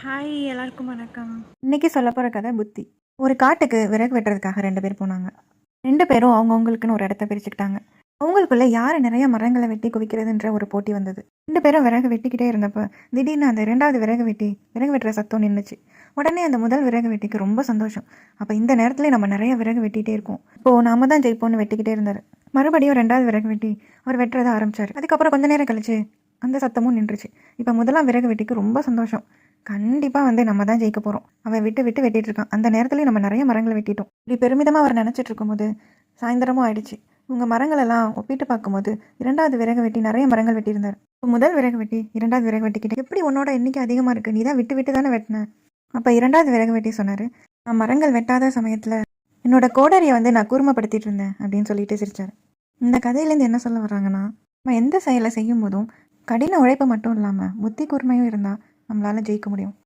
Hi எல்லாருக்கும் வணக்கம். இன்னைக்கு சொல்ல போகிற கதை புத்தி. ஒரு காட்டுக்கு விறகு வெட்டுறதுக்காக 2 பேர் போனாங்க. 2 பேரும் அவங்கவுங்களுக்குன்னு ஒரு இடத்த பிரிச்சுக்கிட்டாங்க. அவங்களுக்குள்ள யார் நிறைய மரங்களை வெட்டி குவிக்கிறதுன்ற ஒரு போட்டி வந்தது. 2 பேரும் விறகு வெட்டிக்கிட்டே இருந்தப்ப திடீர்னு அந்த 2வது விறகு வெட்டுற சத்தம் நின்றுச்சு. உடனே அந்த முதல் விறகு வெட்டிக்கு ரொம்ப சந்தோஷம். அப்போ இந்த நேரத்துல நம்ம நிறைய விறகு வெட்டிகிட்டே இருக்கோம், இப்போ நாம தான் ஜெயிப்போம்னு வெட்டிக்கிட்டே இருந்தாரு. மறுபடியும் 2வது விறகு வெட்டி அவர் வெட்டுறத ஆரம்பிச்சாரு. அதுக்கப்புறம் கொஞ்ச நேரம் கழிச்சு அந்த சத்தமும் நின்றுச்சு. இப்போ முதலாம் விறகு வெட்டிக்கு ரொம்ப சந்தோஷம். கண்டிப்பாக நம்ம தான் ஜெயிக்க போகிறோம். அவன் விட்டு வெட்டிட்டு இருக்கான். அந்த நேரத்துலேயும் நம்ம நிறைய மரங்களை வெட்டிட்டோம். இப்படி பெருமிதமாக அவர் நினச்சிட்டு இருக்கும்போது சாயந்தரமும் ஆயிடுச்சு. உங்கள் மரங்களெல்லாம் ஒப்பிட்டு பார்க்கும்போது 2வது விறகு வெட்டி நிறைய மரங்கள் வெட்டியிருந்தார். இப்போ முதல் விறகு வெட்டி 2வது விறகு வெட்டிக்கிட்டு எப்படி உன்னோட எண்ணிக்கை அதிகமாக இருக்குது, நீ தான் விட்டு தானே வெட்டின. அப்போ 2வது விறகு வெட்டி சொன்னார், நான் மரங்கள் வெட்டாத சமயத்தில் என்னோட கோடரியை நான் கூர்மைப்படுத்திட்டு இருந்தேன் அப்படின்னு சொல்லிட்டு சிரிச்சார். இந்த கதையிலேருந்து என்ன சொல்ல வர்றாங்கன்னா, நம்ம எந்த செயலை செய்யும் போதும் கடின உழைப்பு மட்டும் இல்லாமல் புத்தி கூர்மையும் இருந்தால் நம்மளால் ஜெயிக்க முடியும்.